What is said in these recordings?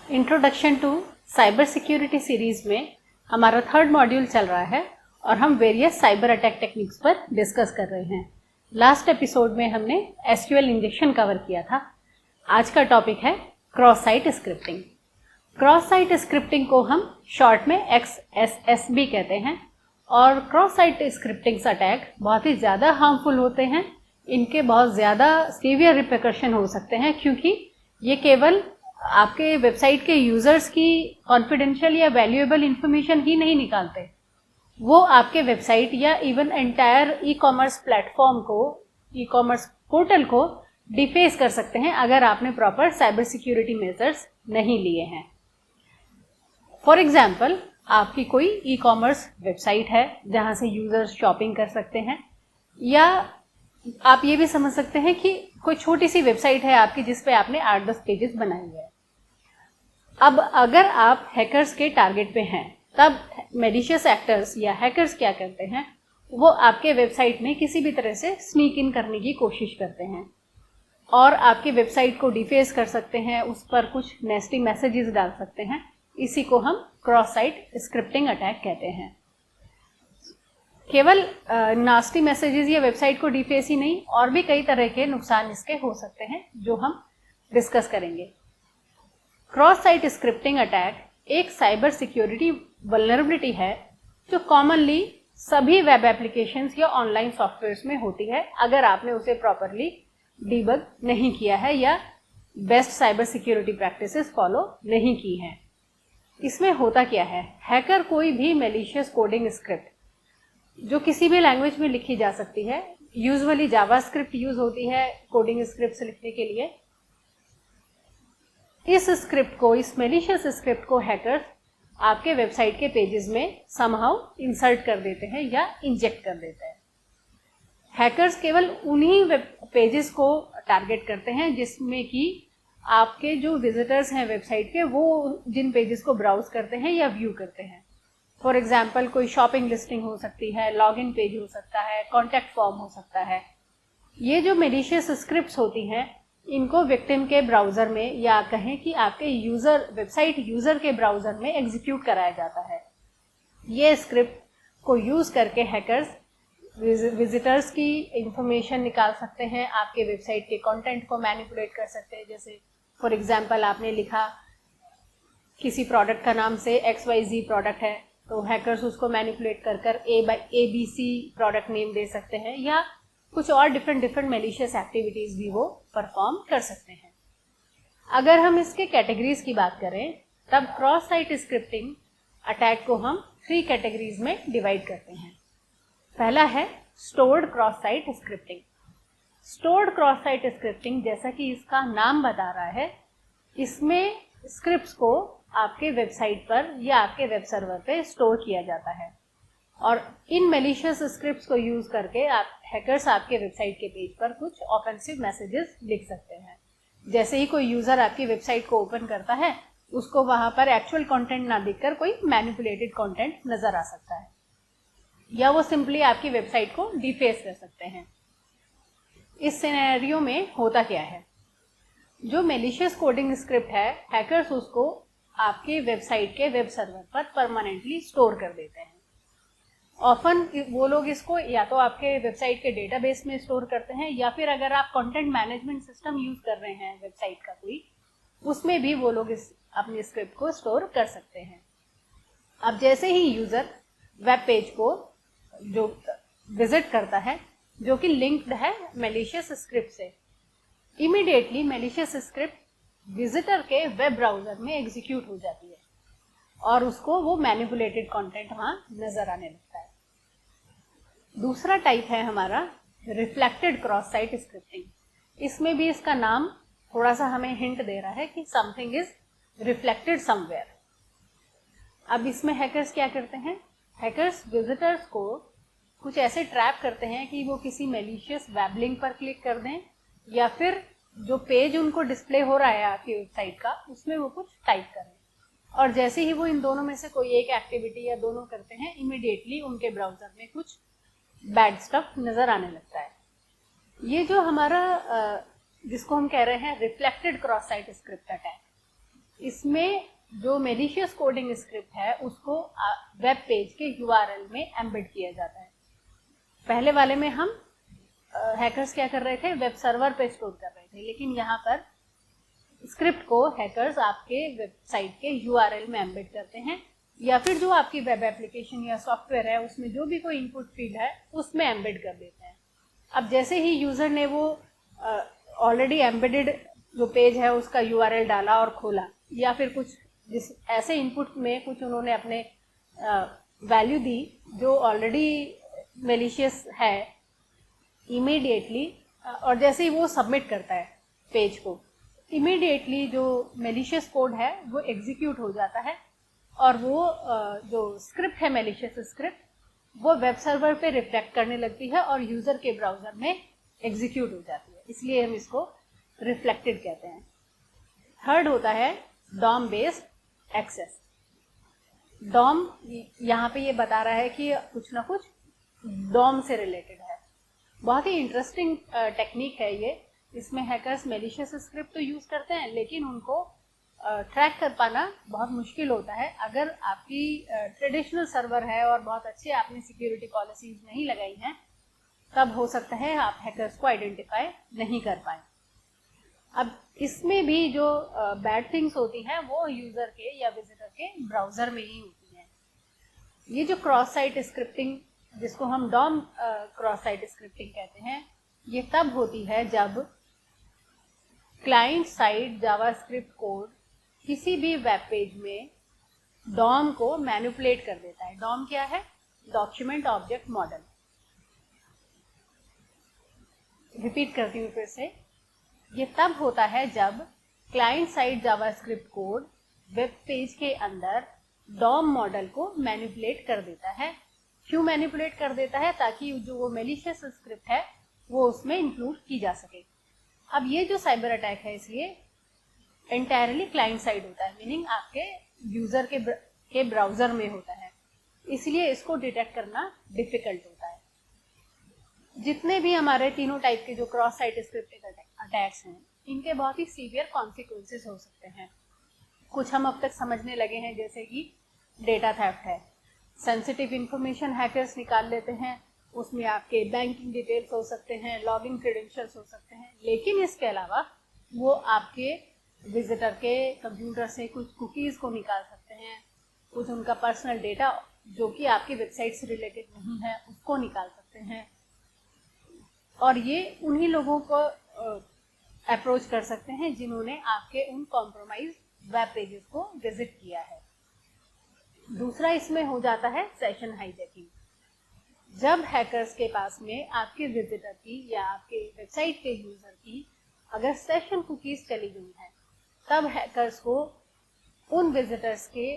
Introduction to cyber security series में हमारा third module चल रहा है और हम वेरियस साइबर अटैक टेक्निक्स पर डिस्कस कर रहे हैं। लास्ट एपिसोड में हमने एसक्यूएल इंजेक्शन कवर किया था। आज का टॉपिक है cross site scripting. Cross site scripting को हम शॉर्ट में XSS भी कहते हैं और क्रॉस साइट स्क्रिप्टिंग अटैक बहुत ही ज़्यादा हार्मफुल होते हैं। इनके बहुत ज़्यादा सीवियर रिpercussion हो सकते हैं क्योंकि ये केवल आपके वेबसाइट के यूज़र्स की कॉन्फिडेंशियल या वैल्यूएबल इंफॉर्मेशन ही नहीं निकालते, वो आपके वेबसाइट या even entire e commerce platform को, ई कॉमर्स पोर्टल को डिफेस कर सकते हैं अगर आपने प्रॉपर साइबर सिक्योरिटी मेजर्स नहीं लिए हैं। फॉर एग्जाम्पल, आपकी कोई ई कॉमर्स वेबसाइट है जहाँ से यूज़र्स शॉपिंग कर सकते हैं, या आप ये भी समझ सकते हैं कि कोई छोटी सी वेबसाइट है आपकी जिस पे आपने 8-10 पेजेस बनाए हुए हैं। अब अगर आप हैकर्स के टारगेट पे हैं, तब मेलिशियस एक्टर्स या हैकर्स क्या करते हैं, वो आपके वेबसाइट में किसी भी तरह से स्नीक इन करने की कोशिश करते हैं और आपकी वेबसाइट को डिफेस कर सकते हैं, उस पर कुछ नेस्टी मैसेजेस डाल सकते हैं। इसी को हम क्रॉस साइट स्क्रिप्टिंग अटैक कहते हैं। केवल नास्टी मैसेजेस या वेबसाइट को डिफेस ही नहीं, और भी कई तरह के नुकसान इसके हो सकते हैं जो हम डिस्कस करेंगे। क्रॉस साइट स्क्रिप्टिंग अटैक एक साइबर सिक्योरिटी वल्नरेबिलिटी है जो कॉमनली सभी वेब एप्लीकेशंस या ऑनलाइन सॉफ्टवेयर्स में होती है अगर आपने उसे प्रॉपरली डीबग नहीं किया है या best cyber security practices follow नहीं की हैं। इसमें होता क्या है, हैकर कोई भी मेलिशियस कोडिंग स्क्रिप्ट जो किसी भी लैंग्वेज में लिखी जा सकती है, यूजुअली जावास्क्रिप्ट यूज होती है कोडिंग स्क्रिप्ट्स लिखने के लिए, इस स्क्रिप्ट को, इस मेलिशियस स्क्रिप्ट को हैकर्स आपके वेबसाइट के पेजेस में समहाउ इंसर्ट कर देते हैं या इंजेक्ट कर देते हैं। हैकर्स केवल उन्हीं वेब पेजेस को टारगेट करते हैं जिसमें कि आपके जो विजिटर्स हैं वेबसाइट के, वो जिन पेजेस को ब्राउज करते हैं या व्यू करते हैं। फॉर एग्जाम्पल, कोई शॉपिंग लिस्टिंग हो सकती है, लॉगिन पेज हो सकता है, कॉन्टैक्ट फॉर्म हो सकता है। ये जो मेलिशियस स्क्रिप्ट्स होती हैं, इनको विक्टिम के ब्राउज़र में, या कहें कि आपके यूज़र, वेबसाइट यूज़र के ब्राउज़र में एग्जीक्यूट कराया जाता है। ये स्क्रिप्ट को यूज़ करके हैकर्स विजिटर्स की इंफॉर्मेशन निकाल सकते हैं, आपके वेबसाइट के कंटेंट को मैनिपुलेट कर सकते हैं। जैसे फॉर एग्जाम्पल, आपने लिखा किसी प्रोडक्ट का नाम से XYZ प्रोडक्ट है, तो हैकर्स उसको मैनिपुलेट कर ABC प्रोडक्ट नेम दे सकते हैं, या कुछ और डिफरेंट मेलिशियस एक्टिविटीज़ भी वो परफॉर्म कर सकते हैं। अगर हम इसके कैटेगरीज की बात करें, तब क्रॉस साइट स्क्रिप्टिंग अटैक को हम 3 कैटेगरीज में डिवाइड करते हैं। पहला है stored cross site scripting. Stored cross site scripting, जैसा कि इसका नाम बता रहा है, इसमें स्क्रिप्ट्स को आपके वेबसाइट पर या आपके वेब सर्वर पे स्टोर किया जाता है और इन मेलिशियस स्क्रिप्ट्स को यूज करके हैकर्स आपके वेबसाइट के पेज पर कुछ ऑफेंसिव मैसेजेस लिख सकते हैं। जैसे ही कोई यूजर आपकी वेबसाइट को ओपन करता है, उसको वहां पर एक्चुअल कंटेंट ना दिखकर कोई मैनिपुलेटेड कंटेंट नजर आ सकता है, या वो सिंपली आपकी वेबसाइट को डिफेस कर सकते हैं। इस सिनेरियो में होता क्या है, जो मेलिशियस कोडिंग स्क्रिप्ट है, हैकर्स उसको आपके वेबसाइट के वेब सर्वर पर परमानेंटली स्टोर कर देते हैं। ऑफन वो लोग इसको या तो आपके वेबसाइट के डेटाबेस में स्टोर करते हैं, या फिर अगर आप कंटेंट मैनेजमेंट सिस्टम यूज कर रहे हैं वेबसाइट का कोई, उसमें भी वो लोग इस अपने स्क्रिप्ट को स्टोर कर सकते हैं। अब जैसे ही यूजर वेब पेज को जो विजिट करता है, जो कि लिंक्ड है मेलिशियस स्क्रिप्ट से, इमीडिएटली मेलिशियस स्क्रिप्ट विजिटर के वेब ब्राउजर में एग्जीक्यूट हो जाती है और उसको वो मैनिपुलेटेड कंटेंट वहां नजर आने लगता है। दूसरा टाइप है हमारा रिफ्लेक्टेड क्रॉस साइट स्क्रिप्टिंग। इसमें भी इसका नाम थोड़ा सा हमें हिंट दे रहा है कि समथिंग इज रिफ्लेक्टेड समवेयर। अब इसमें हैकर्स क्या करते हैं, हैकर्स विजिटर्स को कुछ ऐसे ट्रैप करते हैं कि वो किसी मेलिशियस वेब लिंक पर क्लिक कर दें, या फिर जो पेज उनको डिस्प्ले हो रहा है आपकी वेबसाइट का, उसमें वो कुछ टाइप करें, और जैसे ही वो इन दोनों में से कोई एक एक्टिविटी या दोनों करते हैं, इमीडिएटली उनके ब्राउजर में कुछ बैड स्टफ नजर आने लगता है। ये जो हमारा जिसको हम कह रहे हैं reflected cross site script attack, इसमें जो मेलिशियस कोडिंग स्क्रिप्ट है उसको वेब पेज के यूआरएल में एम्बेड किया जाता है। पहले वाले में हम हैकर्स क्या कर रहे थे, वेब सर्वर पे स्टोर कर रहे थे, लेकिन यहाँ पर स्क्रिप्ट को हैकर्स आपके वेबसाइट के यूआरएल में एम्बेड करते हैं, या फिर जो आपकी वेब एप्लीकेशन या सॉफ्टवेयर है उसमें जो भी कोई इनपुट फील्ड है उसमें एम्बेड कर देते हैं। अब जैसे ही यूजर ने वो ऑलरेडी एम्बेडेड जो पेज है उसका यूआरएल डाला और खोला, या फिर कुछ जिस ऐसे इनपुट में कुछ उन्होंने अपने वैल्यू दी जो ऑलरेडी मेलिशियस है, इमीडिएटली और जैसे ही वो सबमिट करता है पेज को, इमीडिएटली जो मेलिशियस कोड है वो एग्जीक्यूट हो जाता है और वो जो स्क्रिप्ट है मेलिशियस स्क्रिप्ट वो वेब सर्वर पे रिफ्लेक्ट करने लगती है और यूजर के ब्राउजर में एग्जीक्यूट हो जाती है, इसलिए हम इसको रिफ्लेक्टेड कहते हैं। थर्ड होता है डॉम बेस्ड एक्सेस। डॉम यहाँ पे ये बता रहा है कि कुछ ना कुछ डॉम से रिलेटेड है। बहुत ही इंटरेस्टिंग टेक्निक है ये। इसमें हैकर्स मेलिशियस स्क्रिप्ट तो यूज करते हैं, लेकिन उनको ट्रैक कर पाना बहुत मुश्किल होता है। अगर आपकी ट्रेडिशनल सर्वर है और बहुत अच्छे आपने सिक्योरिटी पॉलिसीज नहीं लगाई हैं, तब हो सकता है आप हैकर्स को आइडेंटिफाई नहीं कर पाए। अब इसमें भी जो बैड थिंग्स होती हैं वो यूजर के या विजिटर के ब्राउजर में ही होती हैं। ये जो क्रॉस साइट स्क्रिप्टिंग, जिसको हम डॉम क्रॉस साइट स्क्रिप्टिंग कहते हैं, ये तब होती है जब क्लाइंट साइड जावास्क्रिप्ट कोड किसी भी वेब पेज में डॉम को मैनिपुलेट कर देता है। डॉम क्या है? Document object model. रिपीट करती हूँ फिर से, ये तब होता है जब client side JavaScript code web page के अंदर डॉम मॉडल को मैनिपुलेट कर देता है। क्यों मैनिपुलेट कर देता है? ताकि जो वो मेलिशियस स्क्रिप्ट है वो उसमें इंक्लूड की जा सके। अब ये जो साइबर अटैक है इसलिए एंटायरली क्लाइंट साइड होता है, मीनिंग आपके यूजर के ब्राउजर में होता है, इसलिए इसको डिटेक्ट करना डिफिकल्ट होता है। जितने भी हमारे तीनों टाइप के जो क्रॉस साइट स्क्रिप्टेड अटैक्स हैं, इनके बहुत ही सीवियर कॉन्सिक्वेंसेस हो सकते हैं। कुछ हम अब तक समझने लगे हैं, जैसे कि डेटा थेफ्ट है। सेंसिटिव इंफॉर्मेशन हैकर्स निकाल लेते हैं, उसमें आपके बैंकिंग डिटेल्स हो सकते हैं, लॉगिन क्रेडेंशियल्स हो सकते हैं, लेकिन इसके अलावा वो आपके विजिटर के कंप्यूटर से कुछ कुकीज़ को निकाल सकते हैं, कुछ उनका पर्सनल डेटा जो कि आपकी वेबसाइट से रिलेटेड नहीं है उसको निकाल सकते हैं, और ये उन्हीं लोगों को अप्रोच कर सकते हैं जिन्होंने आपके उन कॉम्प्रोमाइज वेब पेजेस को विजिट किया है। दूसरा इसमें हो जाता है सेशन हाईजैकिंग। जब हैकर्स के पास में आपके विजिटर की या आपके वेबसाइट के यूजर की अगर सेशन कुकीज चली गई है, तब हैकर्स को उन विजिटर्स के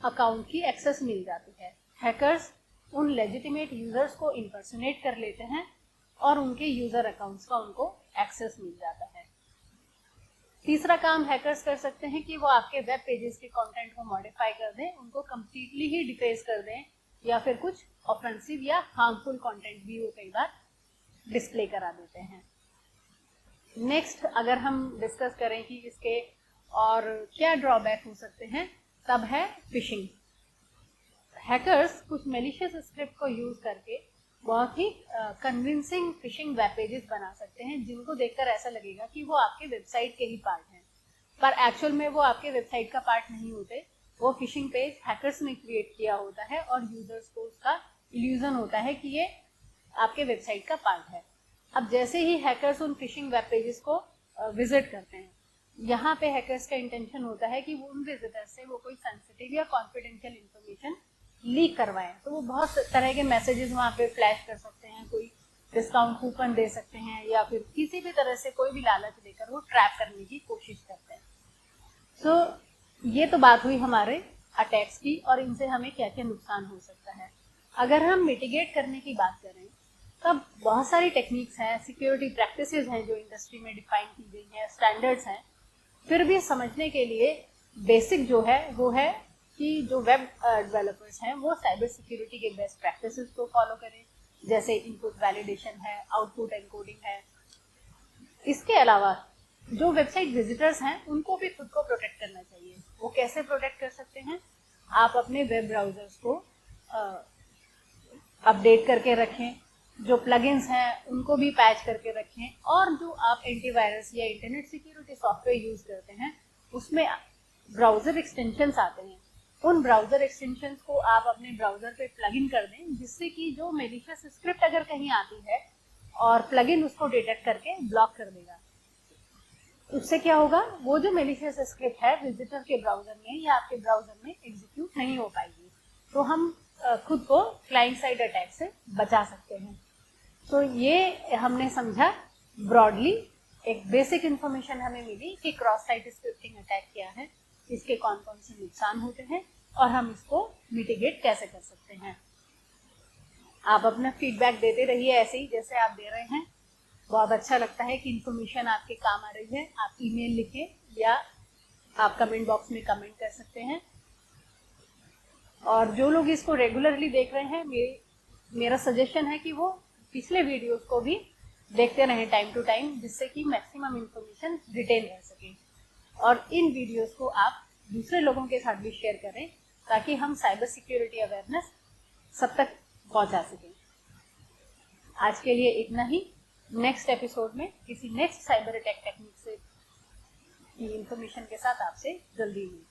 अकाउंट की एक्सेस मिल जाती है। हैकर्स उन लेजिटिमेट यूजर्स को इंपर्सोनेट कर लेते हैं और उनके यूजर अकाउंट्स का उनको एक्सेस मिल जाता है। तीसरा काम हैकर्स कर सकते हैं कि वो आपके वेब पेजेस के कंटेंट को मॉडिफाई कर दें, उनको कंप्लीटली ही डिफेस कर दें, या फिर कुछ ऑफेंसिव या हार्मफुल कंटेंट भी वो कई बार डिस्प्ले करा देते हैं। नेक्स्ट अगर हम डिस्कस करें कि इसके और क्या ड्रॉबैक हो सकते हैं, तब है फिशिंग। हैकर्स कुछ मेलिशियस स्क्रिप्ट को यूज करके बहुत ही कन्विंसिंग फिशिंग वेब पेजेस बना सकते हैं, जिनको देखकर ऐसा लगेगा कि वो आपके वेबसाइट के ही पार्ट हैं, पर एक्चुअल में वो आपके वेबसाइट का पार्ट नहीं होते। वो फिशिंग पेज हैकर्स ने क्रिएट किया होता है और यूजर्स को उसका इल्यूजन होता है कि ये आपके वेबसाइट का पार्ट है। अब जैसे ही हैकर्स उन फिशिंग वेब पेजेस को विजिट करते हैं, यहाँ पे हैकर्स का इंटेंशन होता है कि वो उन विजिटर्स से वो कोई सेंसिटिव या कॉन्फिडेंशियल इंफॉर्मेशन लीक करवाएं। तो वो बहुत तरह के मैसेजेस वहाँ पे फ्लैश कर सकते हैं, कोई डिस्काउंट कूपन दे सकते हैं, या फिर किसी भी तरह से कोई भी लालच देकर वो ट्रैप करने की कोशिश करते हैं। सो ये तो बात हुई हमारे अटैक्स की और इनसे हमें क्या क्या नुकसान हो सकता है। अगर हम मिटिगेट करने की बात करें, तब बहुत सारी टेक्निक्स हैं, सिक्योरिटी प्रैक्टिसेस हैं जो इंडस्ट्री में डिफाइन की गई हैं, स्टैंडर्ड्स हैं। फिर भी समझने के लिए बेसिक जो है वो है कि जो वेब डेवलपर्स हैं वो साइबर सिक्योरिटी के बेस्ट प्रैक्टिसेस को फॉलो करें, जैसे इनपुट वैलिडेशन है, आउटपुट एनकोडिंग है। इसके अलावा जो वेबसाइट विजिटर्स हैं उनको भी खुद को प्रोटेक्ट करना चाहिए। कैसे प्रोटेक्ट कर सकते हैं? आप अपने वेब ब्राउजर्स को अपडेट करके रखें, जो प्लगइन्स हैं उनको भी पैच करके रखें, और जो आप एंटीवायरस या इंटरनेट सिक्योरिटी सॉफ्टवेयर यूज करते हैं उसमें ब्राउजर एक्सटेंशंस आते हैं, उन ब्राउजर एक्सटेंशंस को आप अपने ब्राउजर पे प्लग इन कर दें, जिससे कि जो मेलिशियस स्क्रिप्ट अगर कहीं आती है और प्लगइन उसको डिटेक्ट करके ब्लॉक कर देगा। उससे क्या होगा, वो जो मेलिशियस स्क्रिप्ट है विजिटर के ब्राउजर में या आपके ब्राउजर में एग्जीक्यूट नहीं हो पाएगी, तो हम खुद को क्लाइंट साइड अटैक से बचा सकते हैं। तो ये हमने समझा ब्रॉडली, एक बेसिक इन्फॉर्मेशन हमें मिली कि क्रॉस साइट स्क्रिप्टिंग अटैक क्या है, इसके कौन कौन से नुकसान होते हैं और हम इसको मिटिगेट कैसे कर सकते हैं। आप अपना फीडबैक देते रहिए ऐसे ही जैसे आप दे रहे हैं। बहुत अच्छा लगता है कि इन्फॉर्मेशन आपके काम आ रही है। आप ईमेल लिखें या आप कमेंट बॉक्स में कमेंट कर सकते हैं। और जो लोग इसको रेगुलरली देख रहे हैं, मेरा सजेशन है कि वो पिछले वीडियोस को भी देखते रहें टाइम टू टाइम, जिससे कि मैक्सिमम इन्फॉर्मेशन रिटेन रह सके। और इन वीडियोस को आप दूसरे लोगों के साथ भी शेयर करें ताकि हम साइबर सिक्योरिटी अवेयरनेस सब तक पहुंचा सकें। आज के लिए इतना ही। नेक्स्ट एपिसोड में किसी नेक्स्ट साइबर अटैक टेक्निक से की इंफॉर्मेशन के साथ आपसे जल्दी मिलते हैं।